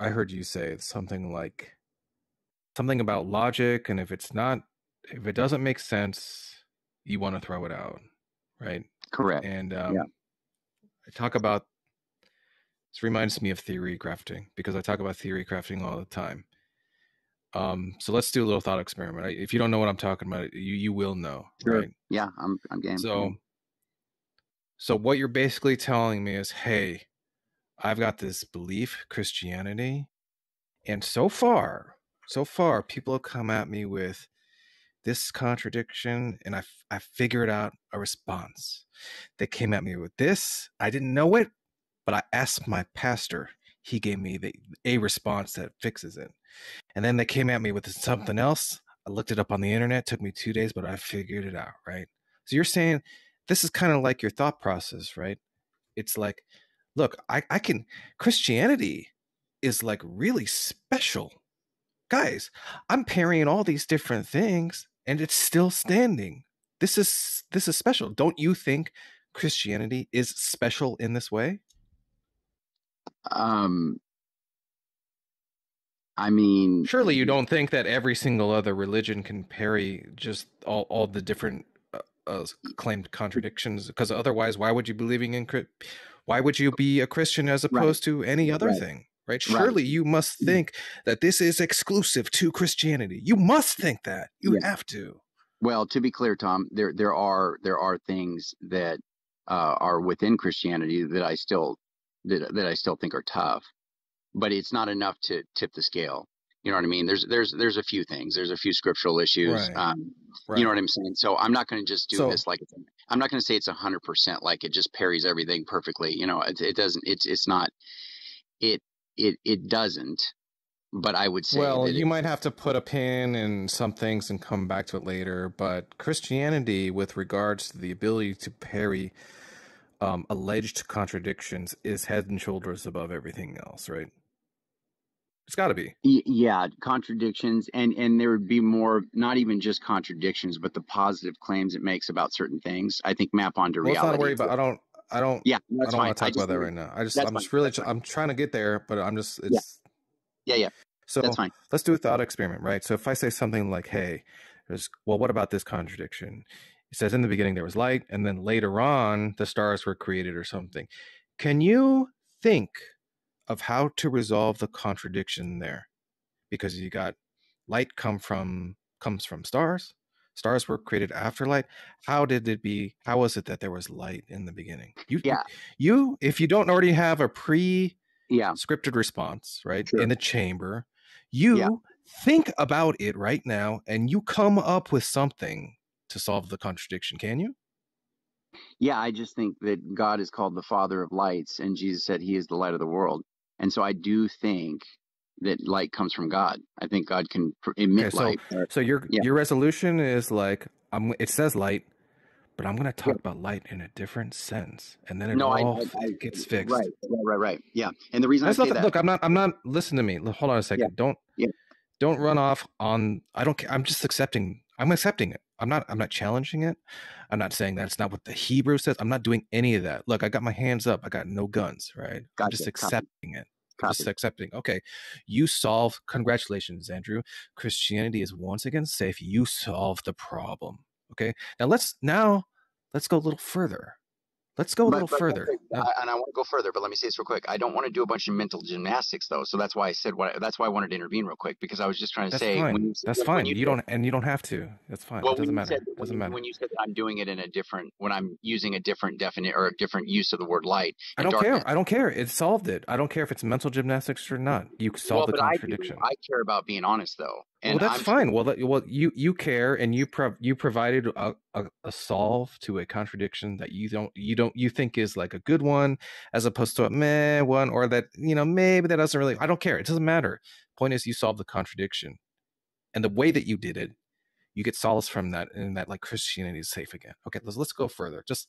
I heard you say something like something about logic, and if it doesn't make sense, you want to throw it out, right? Correct. And Yeah. I talk about this reminds me of theory crafting because I talk about theory crafting all the time. So let's do a little thought experiment. If you don't know what I'm talking about, you will know, Sure. right? Yeah, I'm game. So what you're basically telling me is, hey, I've got this belief, Christianity, and so far, people have come at me with this contradiction, and I figured out a response. They came at me with this. I didn't know it, but I asked my pastor. He gave me a response that fixes it. And then they came at me with something else. I looked it up on the internet. It took me 2 days, but I figured it out, right? So you're saying this is kind of like your thought process, right? It's like, look, I can, Christianity is like really special. Guys, I'm parrying all these different things and it's still standing. This is special. Don't you think Christianity is special in this way? I mean, Surely you don't think that every single other religion can parry just all the different claimed contradictions, because otherwise why would you why would you be a Christian as opposed to any other thing, right? Surely you must think that this is exclusive to Christianity. You must think that. You have to. Well, to be clear, Tom, there are things that are within Christianity that I still think are tough, but it's not enough to tip the scale. You know what I mean? There's a few things. There's a few scriptural issues. You know what I'm saying? So I'm not going to just do this like I'm not going to say it's 100% like it just parries everything perfectly. You know, it doesn't. It's not. It doesn't. But I would say, well, you might have to put a pin in some things and come back to it later. But Christianity, with regards to the ability to parry alleged contradictions, is head and shoulders above everything else, right? It's got to be. Yeah, contradictions, and there would be more, not even just contradictions, but the positive claims it makes about certain things, I think, map onto reality. Let's not worry about. I don't. Yeah, I don't want to talk about that right now. I'm trying to get there, but I'm just. It's. Yeah. So that's fine. Let's do a thought experiment, right? So if I say something like, "Hey, what about this contradiction?" It says in the beginning there was light, and then later on the stars were created, or something. Can you think of how to resolve the contradiction there? Because you got light comes from stars. Stars were created after light. How was it that there was light in the beginning? You if you don't already have a scripted response, right? Sure. In the chamber, you think about it right now and you come up with something to solve the contradiction. Can you? Yeah, I just think that God is called the Father of lights, and Jesus said he is the light of the world. And so I do think that light comes from God. I think God can emit light. So your resolution is like, it says light, but I'm going to talk about light in a different sense, and then it gets fixed. Right. Yeah, and the reason I say that, look, I'm not. Listen to me. Hold on a second. Don't run off on. I don't care. I'm just accepting. I'm accepting it. I'm not challenging it. I'm not saying that's not what the Hebrew says. I'm not doing any of that. Look, I got my hands up. I got no guns. Right. Gotcha. I'm just accepting it. Just accepting. Okay, you solve. Congratulations, Andrew. Christianity is once again safe. You solved the problem. Okay. Now let's go a little further. Let's go a little further. And I want to go further, but let me say this real quick. I don't want to do a bunch of mental gymnastics, though. So that's why I said that's why I wanted to intervene real quick, because I was just trying to say. That's fine. You don't have to. That's fine. Well, it doesn't matter. When you said that I'm doing it when I'm using a different definite or a different use of the word light. I don't care. I don't care. It solved it. I don't care if it's mental gymnastics or not. You solved the contradiction. I care about being honest, though. And that's fine. You care, and you provided a solve to a contradiction that you think is like a good one, as opposed to a meh one, or that maybe that doesn't really. I don't care. It doesn't matter. Point is, you solved the contradiction, and the way that you did it, you get solace from that, and that like Christianity is safe again. Okay, let's go further. Just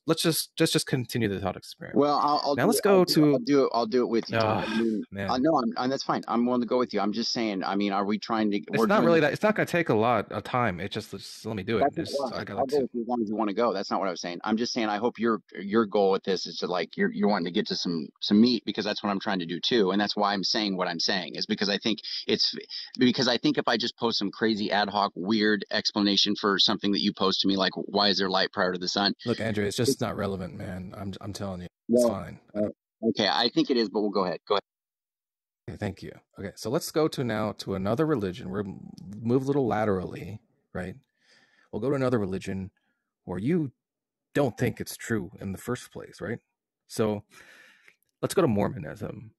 let's just continue the thought experiment. Well, I'll Now do let's it. I'll go do it. to I'll do it with you, Tom. I mean, man. no, that's fine. I'm willing to go with you. I'm just saying. I mean, are we trying to? We're It's not doing really this. that. It's not going to take a lot of time. Just let me do it. That's not I what got I'll like go two. with you as long as you want to go. That's not what I was saying. I'm just saying. I hope your goal with this is to like you're wanting to get to some meat, because that's what I'm trying to do too, and that's why I'm saying what I'm saying is because I think if I just post some crazy ad hoc weird explanation for something that you post to me, like why is there light prior to the sun? Look, Andrew, it's just not relevant, man. I'm telling you, it's Well, fine. okay, I think it is, but we'll go ahead. Go ahead. Okay, thank you. Okay, so let's go to another religion. We're move a little laterally, right? We'll go to another religion where you don't think it's true in the first place, right? So let's go to Mormonism.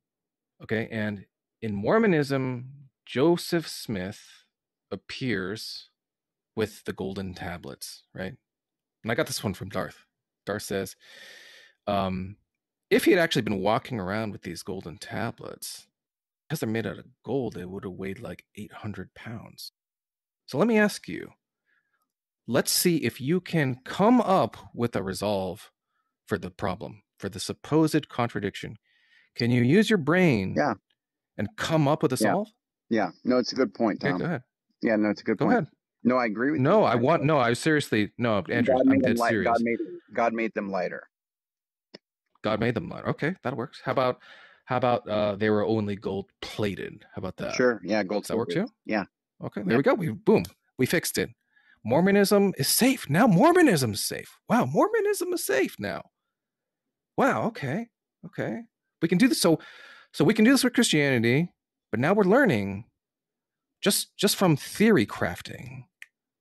Okay, and in Mormonism, Joseph Smith appears with the golden tablets, right? And I got this one from Darth. Darth says, if he had actually been walking around with these golden tablets, because they're made out of gold, it would have weighed like 800 pounds. So let me ask you, let's see if you can come up with a resolve for the problem, for the supposed contradiction. Can you use your brain Yeah. and come up with a Yeah. solve? Yeah. No, it's a good point, Okay, Tom. go ahead. Yeah, no, it's a good Go point. ahead. No, I agree with you. No, I seriously, no, Andrew, God I'm made them dead light. serious. God made them lighter. God made them lighter. Okay, that works. How about they were only gold plated? How about that? Sure. Yeah, gold. Does that work too? Yeah. Okay, there we go. We fixed it. Mormonism is safe. Now Mormonism's safe. Wow, Mormonism is safe now. Wow, okay. We can do this. So we can do this with Christianity, but now we're learning just from theory crafting.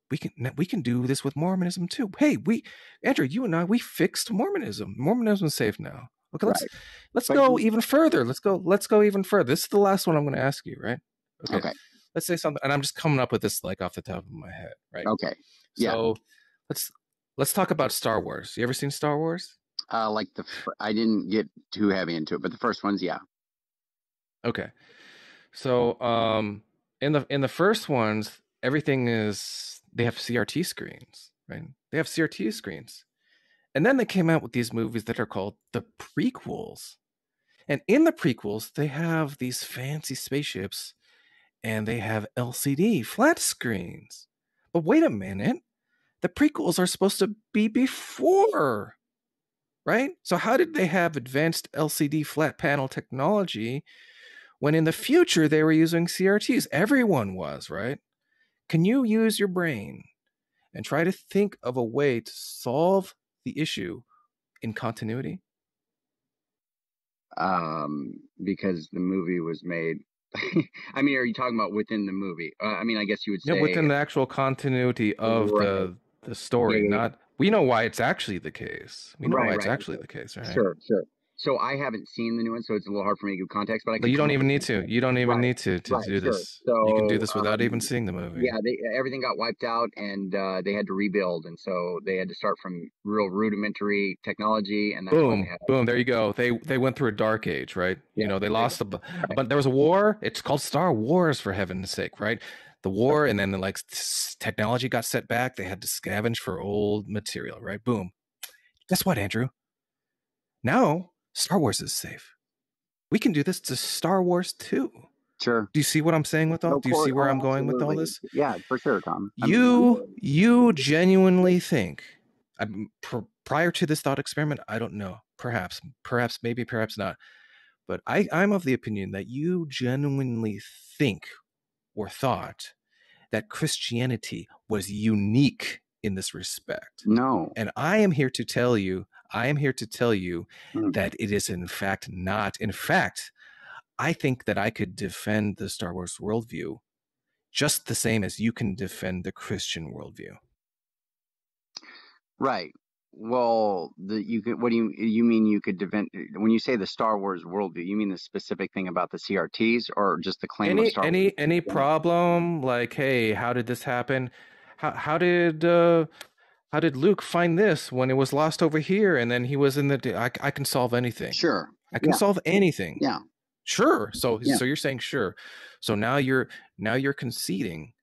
We can do this with Mormonism too. Hey, Andrew, you and I, we fixed Mormonism. Mormonism's safe now. Okay, let's go even further. Let's go even further. This is the last one I'm going to ask you, right? Okay. Let's say something, and I'm just coming up with this like off the top of my head, right? Okay. Yeah. So let's talk about Star Wars. You ever seen Star Wars? Like I didn't get too heavy into it, but the first ones, yeah. Okay. So in the first ones, everything is they have CRT screens, right? They have CRT screens. And then they came out with these movies that are called the prequels. And in the prequels, they have these fancy spaceships and they have LCD flat screens. But wait a minute. The prequels are supposed to be before, right? So how did they have advanced LCD flat panel technology when in the future they were using CRTs? Everyone was, right? Can you use your brain and try to think of a way to solve the issue in continuity? Because the movie was made. I mean, are you talking about within the movie? I mean, I guess you would say within the actual continuity of the story. Yeah. Not we know why it's actually the case. We know why it's actually the case, right? Sure. So I haven't seen the new one, so it's a little hard for me to give context. But you don't even need to. You don't even need to do this. So you can do this without even seeing the movie. Yeah, everything got wiped out, and they had to rebuild, and so they had to start from real rudimentary technology. And that's boom. There you go. They went through a dark age, right? Yeah, you know, they lost but there was a war. It's called Star Wars, for heaven's sake, right? The war, and then like technology got set back. They had to scavenge for old material, right? Boom. Guess what, Andrew? Now Star Wars is safe. We can do this to Star Wars too. Sure. Do you see what I'm saying with all? Do you see where I'm going with all this? Yeah, for sure, Tom. You genuinely think, prior to this thought experiment, I don't know. Perhaps, maybe, perhaps not. But I'm of the opinion that you genuinely think or thought that Christianity was unique in this respect. No. And I am here to tell you that it is in fact not. In fact, I think that I could defend the Star Wars worldview just the same as you can defend the Christian worldview. Right. Well, what do you mean you could defend when you say the Star Wars worldview? You mean the specific thing about the CRTs, or just the claim of Star Wars? Any problem? Like, hey, how did this happen? How did Luke find this when it was lost over here? And then he was in the. I can solve anything. Sure. I can solve anything. Yeah. Sure. So you're saying sure. So now you're conceding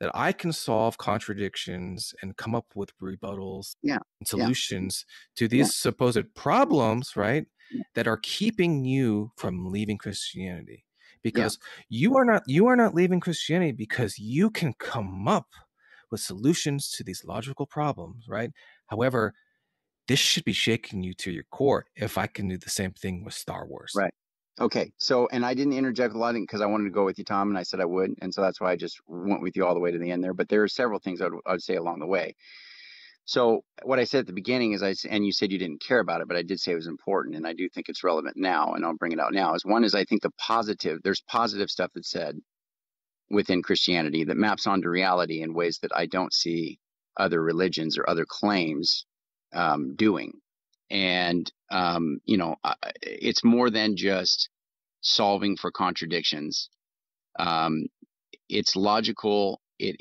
that I can solve contradictions and come up with rebuttals Yeah. and Yeah. solutions to Yeah. these supposed problems, right? That are keeping you from leaving Christianity. Yeah. Because you are not leaving Christianity because you can come up with solutions to these logical problems, right? However, this should be shaking you to your core if I can do the same thing with Star Wars. Right. Okay. So, and I didn't interject a lot because I wanted to go with you, Tom, and I said I would. And so that's why I just went with you all the way to the end there. But there are several things I would say along the way. So what I said at the beginning is and you said you didn't care about it, but I did say it was important. And I do think it's relevant now. And I'll bring it out now is one is I think there's positive stuff that's said within Christianity that maps onto reality in ways that I don't see other religions or other claims doing. And, it's more than just solving for contradictions. It's logical. It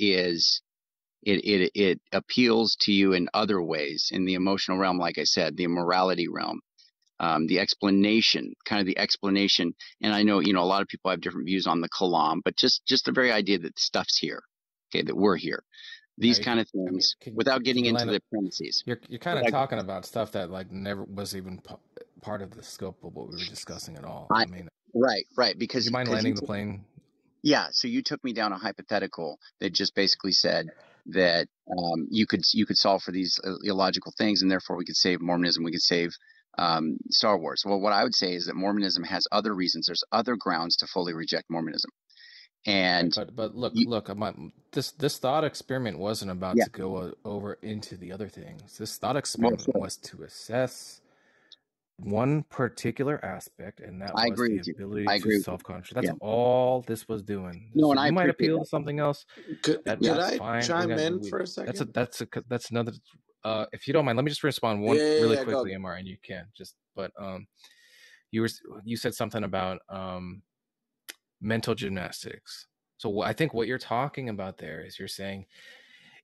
appeals to you in other ways in the emotional realm, like I said, the morality realm, the explanation, kind of the explanation. And I know, a lot of people have different views on the kalam, but just the very idea that stuff's here, okay, that we're here, Yeah, these kind of I mean, things, without can getting you into line up? the premises. You're kind of Without, talking about stuff that like never was even part of the scope of what we were discussing at all. I, I mean, right, would you mind because landing the plane? yeah, so you took me down a hypothetical that just basically said that you could solve for these illogical things, and therefore we could save Mormonism, we could save Star Wars. Well, what I would say is that Mormonism has other reasons. There's other grounds to fully reject Mormonism, Right, and but look, you, look, this thought experiment wasn't about yeah, to go over into the other things. This thought well, experiment sure, was to assess one particular aspect, and that I was agree the with you. ability I to agree with you. self-conscious. Yeah, That's all this was doing. no, So and I you might appreciate appeal that. to something else. Yeah, Could That's I fine. chime in for a That's a second? that's another. If you don't mind, let me just respond one really Yeah, quickly, go. Mr. And you can just. But you were you said something about mental gymnastics. So I think what you're talking about there is you're saying,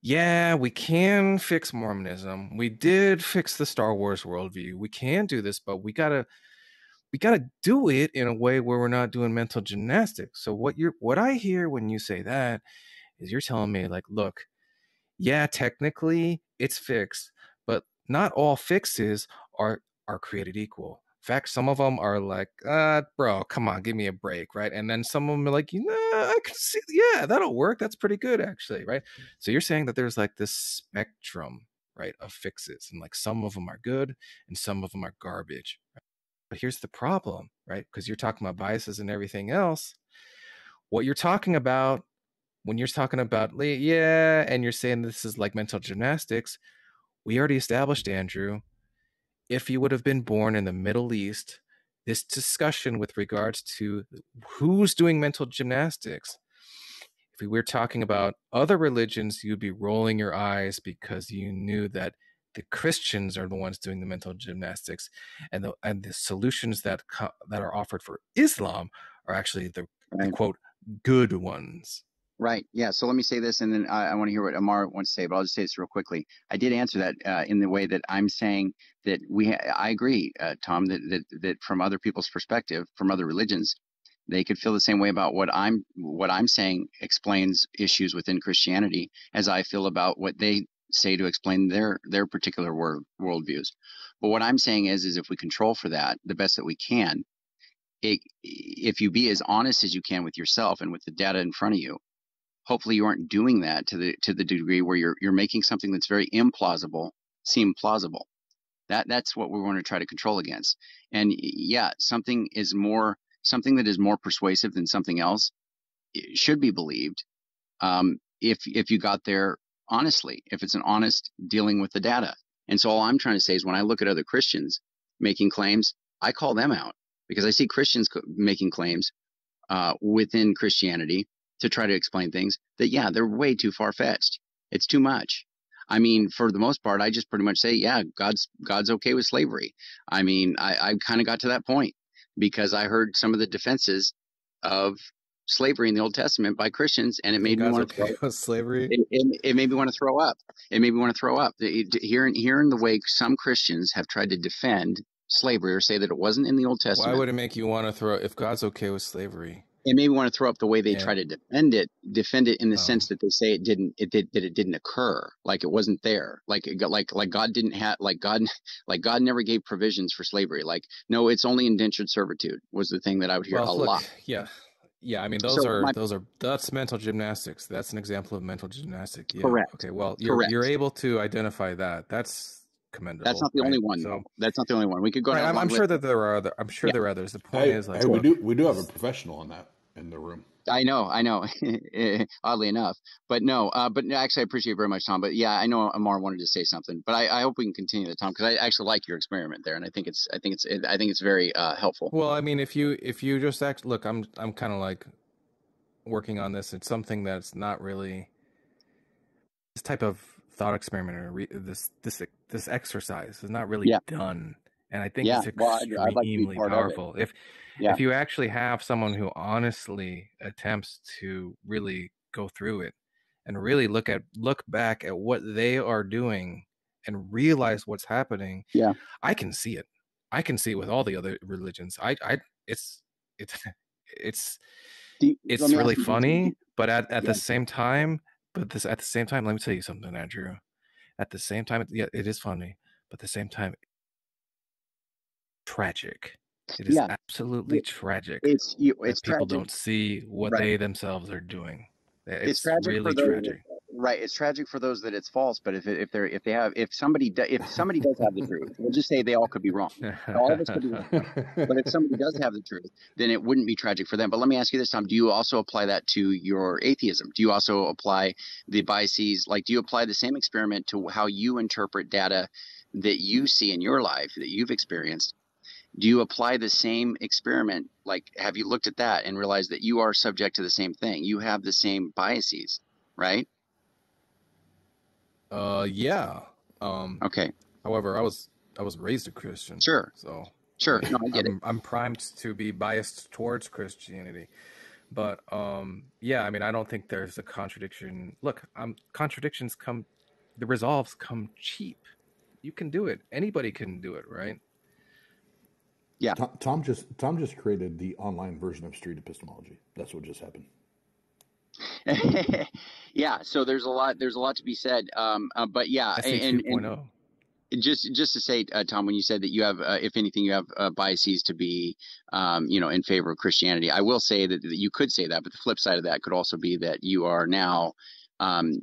yeah, we can fix Mormonism. We did fix the Star Wars worldview. We can do this, but we gotta do it in a way where we're not doing mental gymnastics. So what I hear when you say that is you're telling me like, look, yeah, technically it's fixed, but not all fixes are created equal. In fact, some of them are like, bro, come on, give me a break, right? And then some of them are like, I can see, yeah, that'll work. That's pretty good, actually, right? So you're saying that there's like this spectrum, right, of fixes, and like some of them are good and some of them are garbage. But here's the problem, right? Because you're talking about biases and everything else. What you're talking about when you're talking about, yeah, and you're saying this is like mental gymnastics, we already established, Andrew, if you would have been born in the Middle East, this discussion with regards to who's doing mental gymnastics, if we were talking about other religions, you'd be rolling your eyes because you knew that the Christians are the ones doing the mental gymnastics, and the solutions that are offered for Islam are actually the right. quote good ones. Right. Yeah. So let me say this, and then I want to hear what Amar wants to say, but I'll just say this real quickly. I did answer that in the way that I'm saying that I agree, Tom, that from other people's perspective, from other religions, they could feel the same way about what I'm saying explains issues within Christianity as I feel about what they say to explain their particular worldviews. But what I'm saying is if we control for that the best that we can, if you be as honest as you can with yourself and with the data in front of you, hopefully you aren't doing that to the degree where you're making something that's very implausible seem plausible. That's what we want to try to control against. And yeah, something that is more persuasive than something else should be believed, if you got there honestly, if it's an honest dealing with the data. And so all I'm trying to say is when I look at other Christians making claims, I call them out because I see Christians making claims within Christianity to try to explain things that, yeah, they're way too far-fetched. It's too much. I mean, for the most part, I just pretty much say, yeah, God's okay with slavery. I mean, I kind of got to that point because I heard some of the defenses of slavery in the Old Testament by Christians, and it You think made me God's want to okay throw. with slavery? It made me want to throw up. It made me want to throw up. Hearing the way some Christians have tried to defend slavery or say that it wasn't in the Old Why Testament. would it make you want to throw if God's okay with slavery? made me want to throw up the way they try And to defend it in the sense that they say it didn't occur, like it wasn't there, like it got, like God didn't have, like God never gave provisions for slavery. Like, no, it's only indentured servitude was the thing that I would hear well, a look, lot. yeah, yeah. I mean, So my that's mental gymnastics. That's an example of mental gymnastics. Yeah. correct, Okay. Well, you're correct. able to identify that. That's That's commendable, not the right? only one, So, though. That's not the only one. We could go right. down a I'm long sure list. that there are other. I'm sure Yeah, there are others. The point Hey, is, hey, like, look, we do have a this, professional on that in the room. I know. Oddly enough, but no, actually, I appreciate it very much, Tom. But yeah, I know Amar wanted to say something, but I hope we can continue the Tom, because I actually like your experiment there, and I think it's very helpful. well, I mean, if you just act, look, I'm kind of like working on this. It's something that's not really this type of thought experiment or this exercise is not really Yeah, done, and I think yeah. it's Well, I'd like to be extremely part of it. powerful Yeah, if you actually have someone who honestly attempts to really go through it and really look back at what they are doing and realize what's happening. yeah. I can see it. I can see it with all the other religions. I it's it's it's Let it's me really ask you this. funny, but at Yeah, the same time, at the same time, let me tell you something, Andrew. At the same time, yeah, it is funny, but at the same time, tragic. It is yeah. absolutely tragic It's that people tragic, don't see what right? they themselves are doing. It's It's tragic for really those, tragic. right? It's tragic for those that it's false. But if somebody does have the truth, we'll just say they all could be wrong. All of us could be wrong. But if somebody does have the truth, then it wouldn't be tragic for them. But let me ask you this, Tom: do you also apply that to your atheism? Do you also apply the biases? Like, do you apply the same experiment to how you interpret data that you see in your life that you've experienced? Do you apply the same experiment? Like, have you looked at that and realized that you are subject to the same thing? You have the same biases, right? Yeah. Um, Okay, However, I was raised a Christian, sure, so sure. No, I get it. I'm primed to be biased towards Christianity. But yeah, I mean, I don't think there's a contradiction. Look, contradictions come, the resolves come cheap. You can do it. Anybody can do it, right? Yeah. Tom just created the online version of street epistemology. That's what just happened. Yeah, so there's a lot to be said, but yeah, SE and 2.0. just to say, Tom, when you said that you have, if anything, you have biases to be, in favor of Christianity, I will say that you could say that, but the flip side of that could also be that you are now,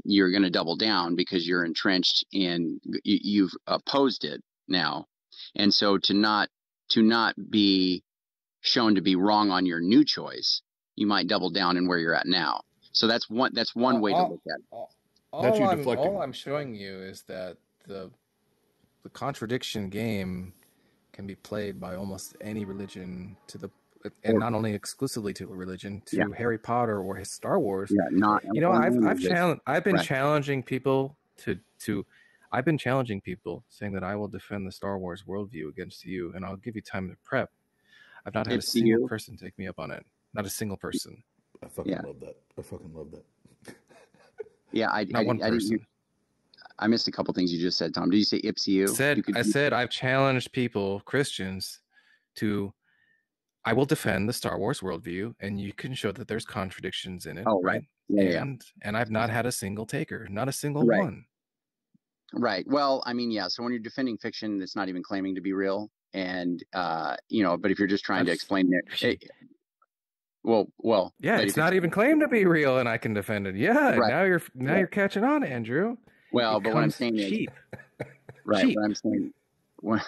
you're going to double down because you're entrenched in, you've opposed it now, and so to not be shown to be wrong on your new choice, you might double down in where you're at now. So that's one way to look All, at it. all, That's you all deflecting. I'm showing you is that the the contradiction game can be played by almost any religion to the and Or not only exclusively to a religion, yeah, to Harry Potter or his Star Wars. yeah, not You know, or non-religious. I've been Right. challenging people to I've been challenging people saying that I will defend the Star Wars worldview against you and I'll give you time to prep. I've not had a It's single you. person take me up on it. Not a single person. I fucking Yeah, love that. I fucking love that. yeah. Not one I didn't hear. person. I missed a couple things you just said, Tom. Did you say ipsu? You could. I said I've challenged people, Christians, to I will defend the Star Wars worldview, and you can show that there's contradictions in it, Oh, right. right? Yeah, yeah, And I've not had a single taker, not a single right, one. right. Well, I mean, yeah. So when you're defending fiction that's not even claiming to be real, and but if you're just trying to I've explain it, yeah, but it's if it's not even claimed to be real, and I can defend it. Yeah, right, now right. you're catching on, Andrew. Well, It but what I'm comes saying is, cheap, right. cheap. What I'm saying, what,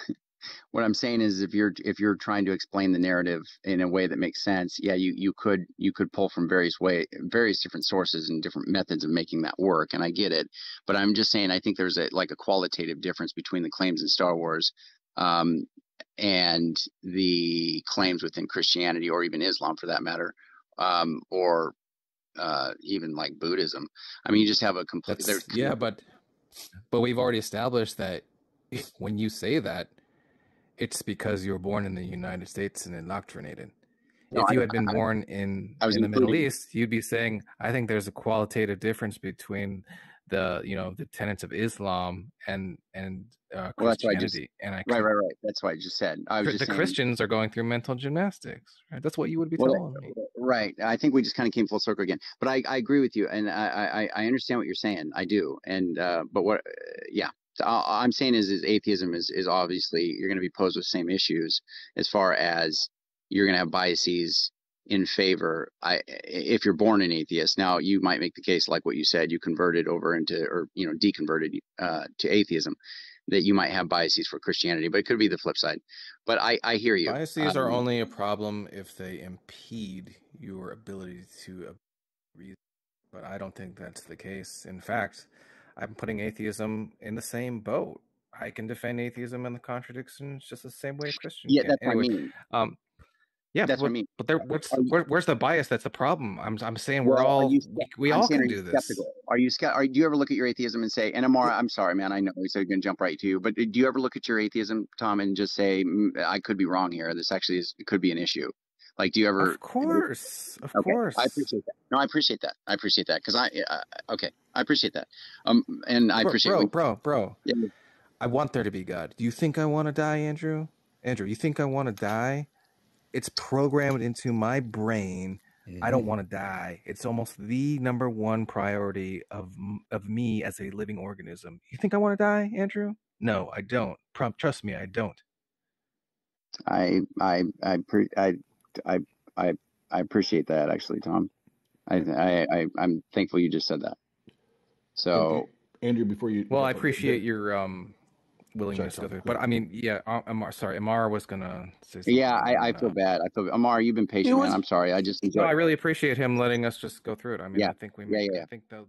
what I'm saying is, if you're trying to explain the narrative in a way that makes sense, yeah, you could pull from various different sources and different methods of making that work, and I get it. But I'm just saying, I think there's a qualitative difference between the claims in Star Wars, um, and the claims within Christianity or even Islam for that matter, or even like Buddhism. I mean, you just have a complete. That's yeah, but we've already established that when you say that, it's because you were born in the United States and indoctrinated. No, If I, you had been I, born I was in the Middle including. East, you'd be saying, I think there's a qualitative difference between the the tenets of Islam and Well, that's what I just. Christianity. And Right, right, right. That's what I just said. I was just the saying. Christians are going through mental gymnastics, right? That's what you would be Well, telling me. Right. I think we just kind of came full circle again. But I agree with you, and I understand what you're saying. I do. And but what? Yeah. So all I'm saying is atheism is obviously you're going to be posed with the same issues as far as you're going to have biases in favor. If you're born an atheist, now you might make the case like what you said, you converted over into or deconverted to atheism, that you might have biases for Christianity, but it could be the flip side. But I hear you. Biases are only a problem if they impede your ability to reason, but I don't think that's the case. In fact, I'm putting atheism in the same boat. I can defend atheism and the contradictions just the same way a Christian Yeah, can. that's what I Anyway, mean. um, yeah, That's what I mean. but there, Are you, where's the bias? That's the problem. I'm saying we're well, are all you? we I'm all saying, are can you do this. skeptical? Are you do you ever look at your atheism and say, and Amara, I'm sorry, man, I know he's going to jump right to you, but do you ever look at your atheism, Tom, and just say, I could be wrong here. This actually it could be an issue. Like, do you ever? Of course, of Okay, I course. appreciate that. No, I appreciate that. I appreciate that because okay, I appreciate that. And I appreciate when. Bro. Yeah, I want there to be God. Do you think I want to die, Andrew? Andrew, you think I want to die? It's programmed into my brain. I don't want to die. It's almost the number one priority of me as a living organism. You think I want to die, Andrew? No, I don't. Trust me, I don't. I I I pre- I I I appreciate that actually, Tom. I'm thankful you just said that. So Andrew, before you Well, I jump in, appreciate there, your sorry, willingness to go Tom, through. go But ahead. I mean, yeah, sorry, Amar was gonna say yeah, something, and I then feel bad. I feel Amar, you've been It patient, man. was I'm sorry. I just no, enjoy. I really appreciate him letting us just go through it. I mean, Yeah, I think we yeah, make. yeah, I yeah. think the